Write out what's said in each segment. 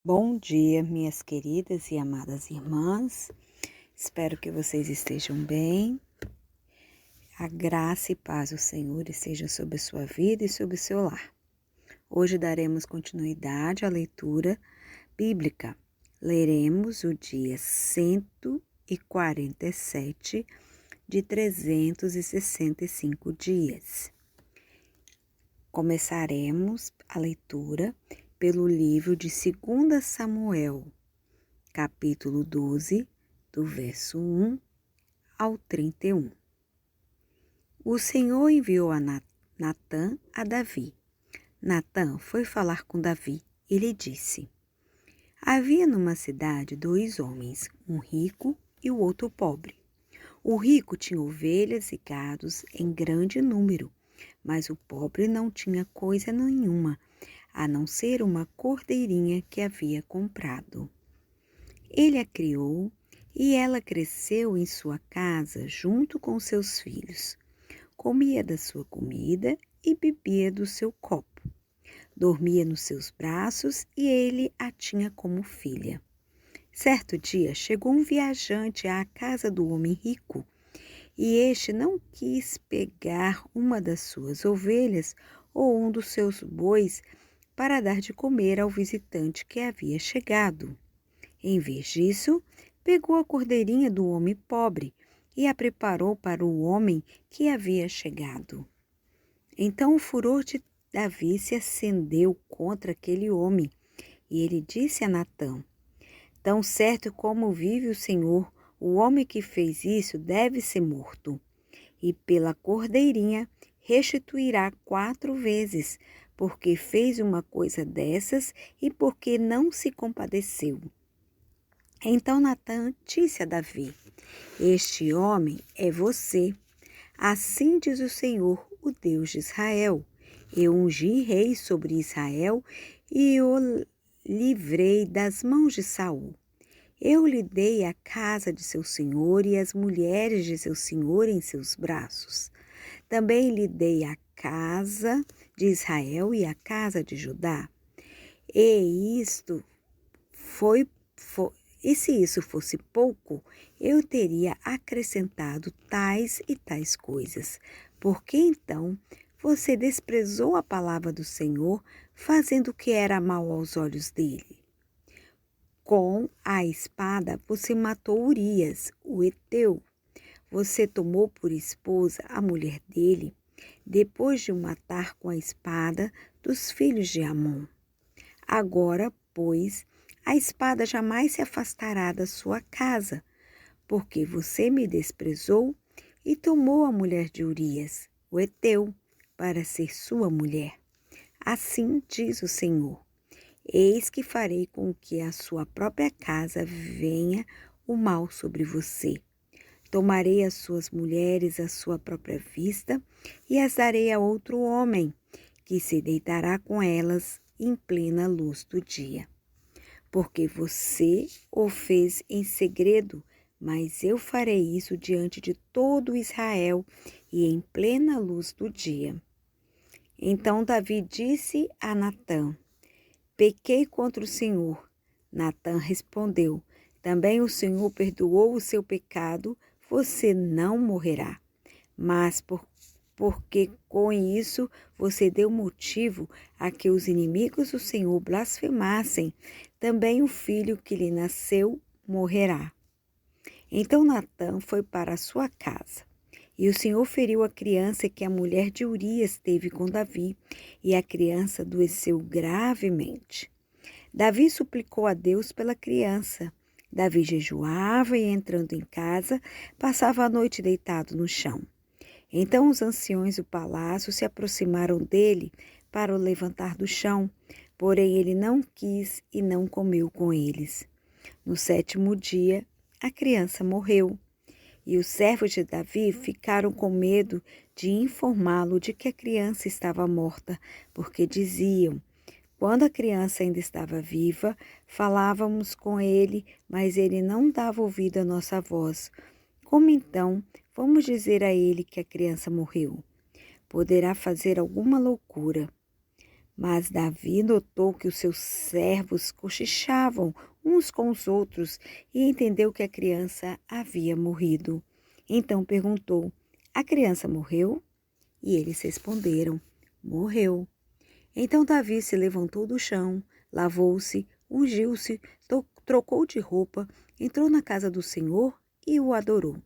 Bom dia, minhas queridas e amadas irmãs. Espero que vocês estejam bem. A graça e paz do Senhor esteja sobre a sua vida e sobre o seu lar. Hoje daremos continuidade à leitura bíblica. Leremos o dia 147 de 365 dias. Começaremos a leitura pelo livro de 2 Samuel, capítulo 12, do verso 1 ao 31. O Senhor enviou a Natã a Davi. Natã foi falar com Davi e lhe disse: Havia numa cidade 2 homens, um rico e o outro pobre. O rico tinha ovelhas e gados em grande número, mas o pobre não tinha coisa nenhuma, a não ser uma cordeirinha que havia comprado. Ele a criou e ela cresceu em sua casa junto com seus filhos. Comia da sua comida e bebia do seu copo. Dormia nos seus braços e ele a tinha como filha. Certo dia chegou um viajante à casa do homem rico e este não quis pegar uma das suas ovelhas ou um dos seus bois para dar de comer ao visitante que havia chegado. Em vez disso, pegou a cordeirinha do homem pobre e a preparou para o homem que havia chegado. Então o furor de Davi se acendeu contra aquele homem e ele disse a Natã: Tão certo como vive o Senhor, o homem que fez isso deve ser morto. E pela cordeirinha restituirá 4 vezes, porque fez uma coisa dessas e porque não se compadeceu. Então Natã disse a Davi: Este homem é você. Assim diz o Senhor, o Deus de Israel. Eu ungi rei sobre Israel e o livrei das mãos de Saul. Eu lhe dei a casa de seu senhor e as mulheres de seu senhor em seus braços. Também lhe dei a casa de Israel e a casa de Judá. E isto foi E se isso fosse pouco, eu teria acrescentado tais e tais coisas. Porque então você desprezou a palavra do Senhor, fazendo o que era mal aos olhos dele. Com a espada você matou Urias, o heteu. Você tomou por esposa a mulher dele, depois de o matar com a espada dos filhos de Amon. Agora, pois, a espada jamais se afastará da sua casa, porque você me desprezou e tomou a mulher de Urias, o heteu, para ser sua mulher. Assim diz o Senhor: Eis que farei com que a sua própria casa venha o mal sobre você. Tomarei as suas mulheres à sua própria vista e as darei a outro homem, que se deitará com elas em plena luz do dia. Porque você o fez em segredo, mas eu farei isso diante de todo Israel e em plena luz do dia. Então Davi disse a Natã: Pequei contra o Senhor. Natã respondeu: Também o Senhor perdoou o seu pecado, você não morrerá. Mas porque com isso você deu motivo a que os inimigos do Senhor blasfemassem, também o filho que lhe nasceu morrerá. Então Natã foi para a sua casa. E o Senhor feriu a criança que a mulher de Urias teve com Davi, e a criança adoeceu gravemente. Davi suplicou a Deus pela criança. Davi jejuava e, entrando em casa, passava a noite deitado no chão. Então os anciões do palácio se aproximaram dele para o levantar do chão, porém ele não quis e não comeu com eles. No 7º dia, a criança morreu. E os servos de Davi ficaram com medo de informá-lo de que a criança estava morta, porque diziam: quando a criança ainda estava viva, falávamos com ele, mas ele não dava ouvido à nossa voz. Como então vamos dizer a ele que a criança morreu? Poderá fazer alguma loucura. Mas Davi notou que os seus servos cochichavam uns com os outros e entendeu que a criança havia morrido. Então perguntou: a criança morreu? E eles responderam: morreu. Então Davi se levantou do chão, lavou-se, ungiu-se, trocou de roupa, entrou na casa do Senhor e o adorou.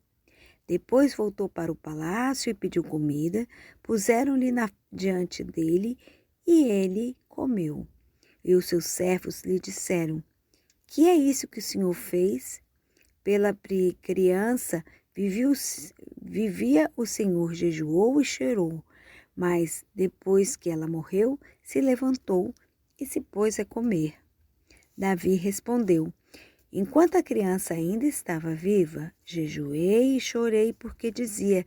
Depois voltou para o palácio e pediu comida, puseram-lhe diante dele e ele comeu. E os seus servos lhe disseram: que é isso que o Senhor fez? Pela criança vivia o Senhor, jejuou e chorou, mas depois que ela morreu, se levantou e se pôs a comer. Davi respondeu: enquanto a criança ainda estava viva, jejuei e chorei porque dizia: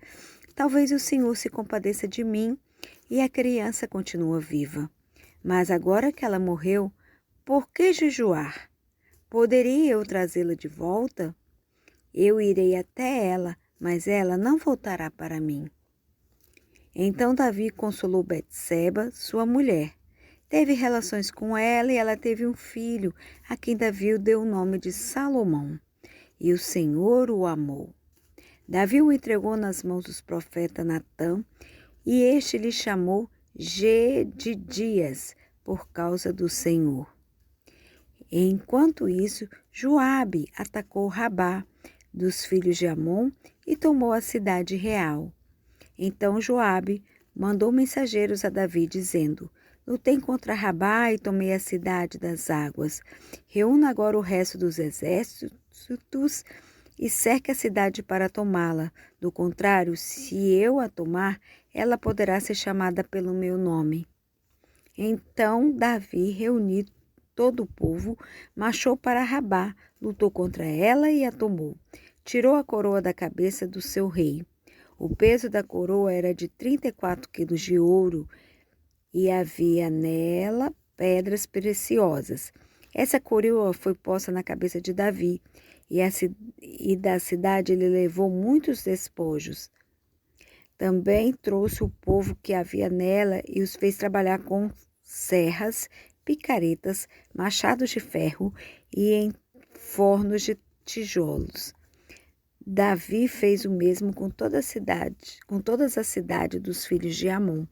talvez o Senhor se compadeça de mim e a criança continua viva. Mas agora que ela morreu, por que jejuar? Poderia eu trazê-la de volta? Eu irei até ela, mas ela não voltará para mim. Então Davi consolou Betseba, sua mulher. Teve relações com ela e ela teve um filho, a quem Davi deu o nome de Salomão. E o Senhor o amou. Davi o entregou nas mãos dos profetas Natã, e este lhe chamou Gedidias, por causa do Senhor. Enquanto isso, Joabe atacou Rabá, dos filhos de Amon, e tomou a cidade real. Então Joabe mandou mensageiros a Davi, dizendo: lutei contra Rabá e tomei a cidade das águas. Reúna agora o resto dos exércitos e cerque a cidade para tomá-la. Do contrário, se eu a tomar, ela poderá ser chamada pelo meu nome. Então Davi reuniu todo o povo, marchou para Rabá, lutou contra ela e a tomou. Tirou a coroa da cabeça do seu rei. O peso da coroa era de 34 quilos de ouro e havia nela pedras preciosas. Essa coroa foi posta na cabeça de Davi e da cidade ele levou muitos despojos. Também trouxe o povo que havia nela e os fez trabalhar com serras, picaretas, machados de ferro e em fornos de tijolos. Davi fez o mesmo com todas as cidades dos filhos de Amon.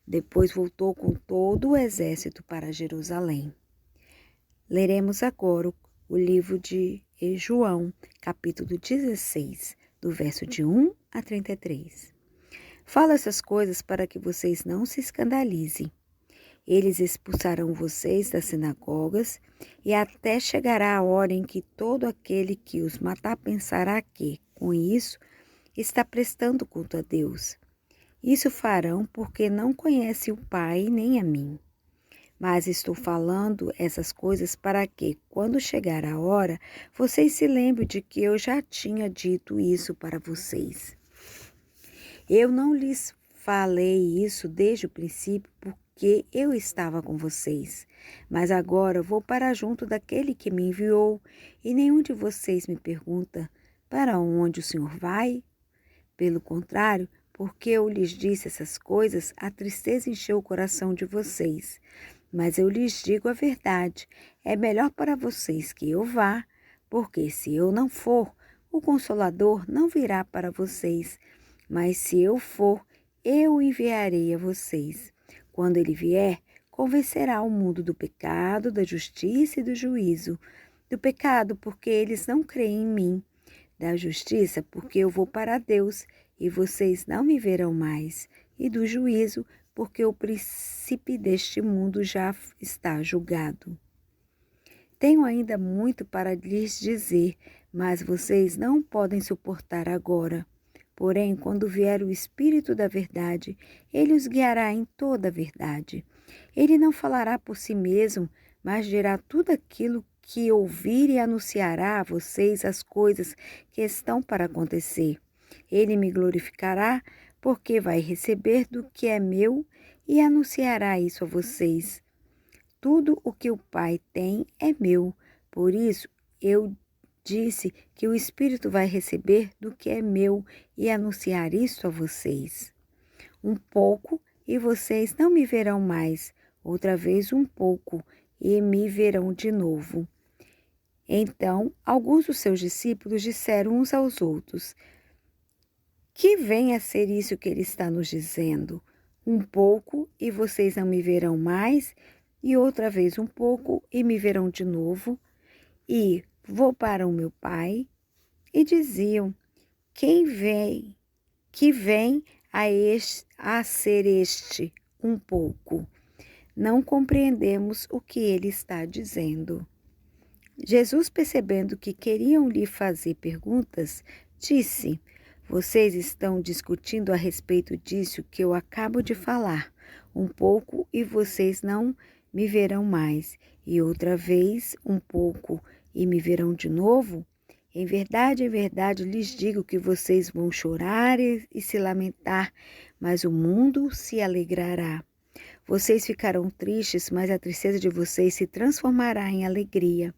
Depois voltou com todo o exército para Jerusalém. Leremos agora o livro de João, capítulo 16, do verso de 1 a 33. Falo essas coisas para que vocês não se escandalizem. Eles expulsarão vocês das sinagogas, e até chegará a hora em que todo aquele que os matar pensará que, com isso, está prestando culto a Deus. Isso farão porque não conhecem o Pai nem a mim. Mas estou falando essas coisas para que, quando chegar a hora, vocês se lembrem de que eu já tinha dito isso para vocês. Eu não lhes falei isso desde o princípio porque eu estava com vocês. Mas agora vou para junto daquele que me enviou, e nenhum de vocês me pergunta: para onde o Senhor vai? Pelo contrário, porque eu lhes disse essas coisas, a tristeza encheu o coração de vocês. Mas eu lhes digo a verdade: é melhor para vocês que eu vá, porque se eu não for, o Consolador não virá para vocês. Mas se eu for, eu o enviarei a vocês. Quando ele vier, convencerá o mundo do pecado, da justiça e do juízo. Do pecado, porque eles não creem em mim. Da justiça, porque eu vou para Deus e vocês não me verão mais. E do juízo, porque o príncipe deste mundo já está julgado. Tenho ainda muito para lhes dizer, mas vocês não podem suportar agora. Porém, quando vier o Espírito da verdade, ele os guiará em toda a verdade. Ele não falará por si mesmo, mas dirá tudo aquilo que ouvir e anunciará a vocês as coisas que estão para acontecer. Ele me glorificará, porque vai receber do que é meu e anunciará isso a vocês. Tudo o que o Pai tem é meu, por isso eu disse que o Espírito vai receber do que é meu e anunciar isso a vocês. Um pouco e vocês não me verão mais, outra vez um pouco, e me verão de novo. Então, alguns dos seus discípulos disseram uns aos outros: que vem a ser isso que ele está nos dizendo? Um pouco e vocês não me verão mais, e outra vez um pouco e me verão de novo, e vou para o meu Pai. E diziam: que vem a ser este um pouco? Não compreendemos o que ele está dizendo. Jesus, percebendo que queriam lhe fazer perguntas, disse: vocês estão discutindo a respeito disso que eu acabo de falar. Um pouco e vocês não me verão mais, e outra vez um pouco e me verão de novo? Em verdade lhes digo que vocês vão chorar e se lamentar, mas o mundo se alegrará. Vocês ficarão tristes, mas a tristeza de vocês se transformará em alegria.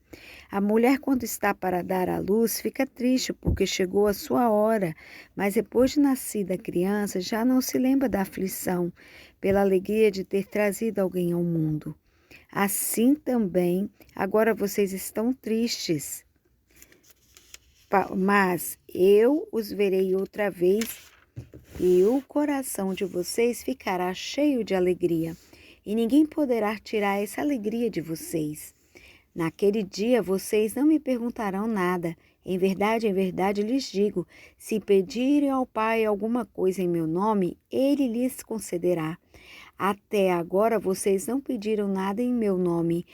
A mulher, quando está para dar à luz, fica triste porque chegou a sua hora, mas depois de nascida a criança, já não se lembra da aflição, pela alegria de ter trazido alguém ao mundo. Assim também, agora vocês estão tristes, mas eu os verei outra vez e o coração de vocês ficará cheio de alegria, e ninguém poderá tirar essa alegria de vocês. Naquele dia vocês não me perguntarão nada. Em verdade lhes digo, se pedirem ao Pai alguma coisa em meu nome, Ele lhes concederá. Até agora vocês não pediram nada em meu nome.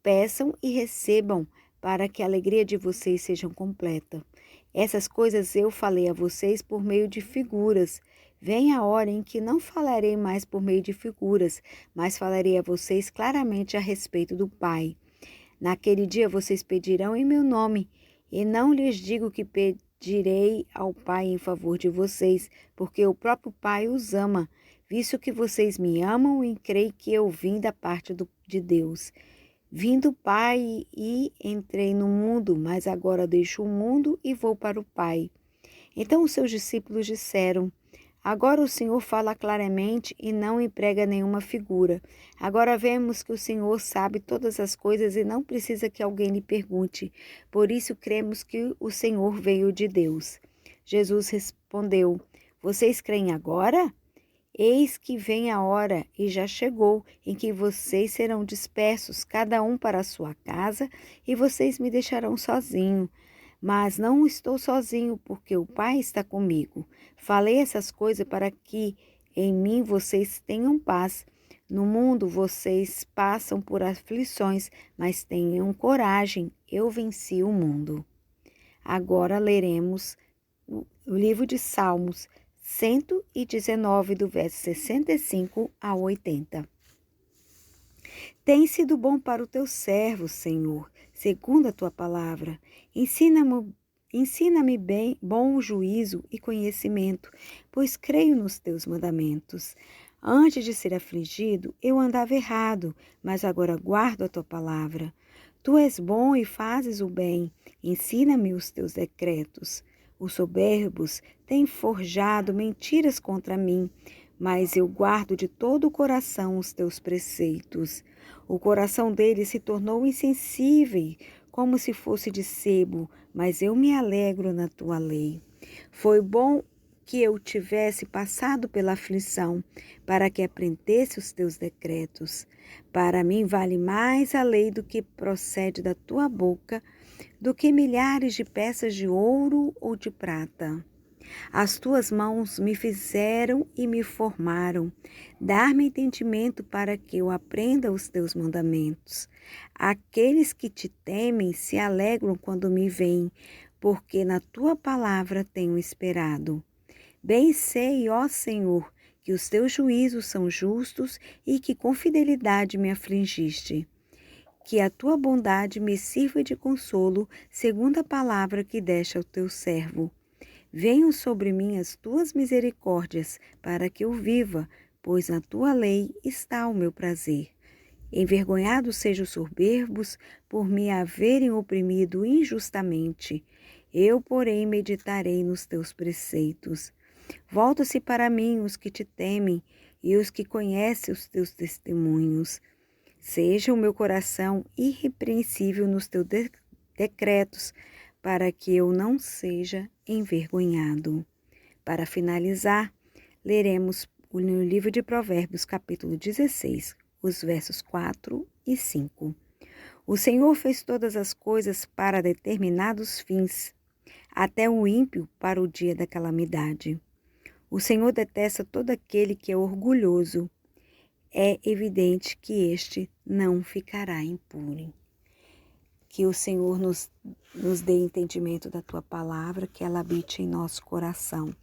Peçam e recebam, para que a alegria de vocês seja completa. Essas coisas eu falei a vocês por meio de figuras. Vem a hora em que não falarei mais por meio de figuras, mas falarei a vocês claramente a respeito do Pai. Naquele dia vocês pedirão em meu nome, e não lhes digo que pedirei ao Pai em favor de vocês, porque o próprio Pai os ama, visto que vocês me amam e creem que eu vim da parte de Deus. Vim do Pai e entrei no mundo, mas agora deixo o mundo e vou para o Pai. Então os seus discípulos disseram: agora o Senhor fala claramente e não emprega nenhuma figura. Agora vemos que o Senhor sabe todas as coisas e não precisa que alguém lhe pergunte. Por isso cremos que o Senhor veio de Deus. Jesus respondeu: vocês creem agora? Eis que vem a hora, e já chegou, em que vocês serão dispersos, cada um para a sua casa, e vocês me deixarão sozinho. Mas não estou sozinho, porque o Pai está comigo. Falei essas coisas para que em mim vocês tenham paz. No mundo vocês passam por aflições, mas tenham coragem, eu venci o mundo. Agora leremos o livro de Salmos 119, do verso 65 a 80. Tem sido bom para o teu servo, Senhor, segundo a tua palavra. Ensina-me bem, bom juízo e conhecimento, pois creio nos teus mandamentos. Antes de ser afligido, eu andava errado, mas agora guardo a tua palavra. Tu és bom e fazes o bem. Ensina-me os teus decretos. Os soberbos têm forjado mentiras contra mim, mas eu guardo de todo o coração os teus preceitos. O coração deles se tornou insensível, como se fosse de sebo, mas eu me alegro na tua lei. Foi bom que eu tivesse passado pela aflição, para que aprendesse os teus decretos. Para mim vale mais a lei do que procede da tua boca, do que milhares de peças de ouro ou de prata. As tuas mãos me fizeram e me formaram. Dar-me entendimento para que eu aprenda os teus mandamentos. Aqueles que te temem se alegram quando me veem, porque na tua palavra tenho esperado. Bem sei, ó Senhor, que os teus juízos são justos e que com fidelidade me afligiste. Que a tua bondade me sirva de consolo, segundo a palavra que deste ao teu servo. Venham sobre mim as tuas misericórdias, para que eu viva, pois na tua lei está o meu prazer. Envergonhados sejam os soberbos, por me haverem oprimido injustamente. Eu, porém, meditarei nos teus preceitos. Volta-se para mim os que te temem, e os que conhecem os teus testemunhos. Seja o meu coração irrepreensível nos teus decretos, para que eu não seja envergonhado. Para finalizar, leremos no livro de Provérbios, capítulo 16, os versos 4 e 5. O Senhor fez todas as coisas para determinados fins, até o ímpio para o dia da calamidade. O Senhor detesta todo aquele que é orgulhoso. É evidente que este não ficará impune. Que o Senhor nos dê entendimento da tua palavra, que ela habite em nosso coração.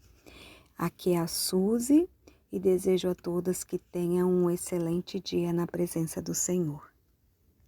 Aqui é a Suzy e desejo a todas que tenham um excelente dia na presença do Senhor.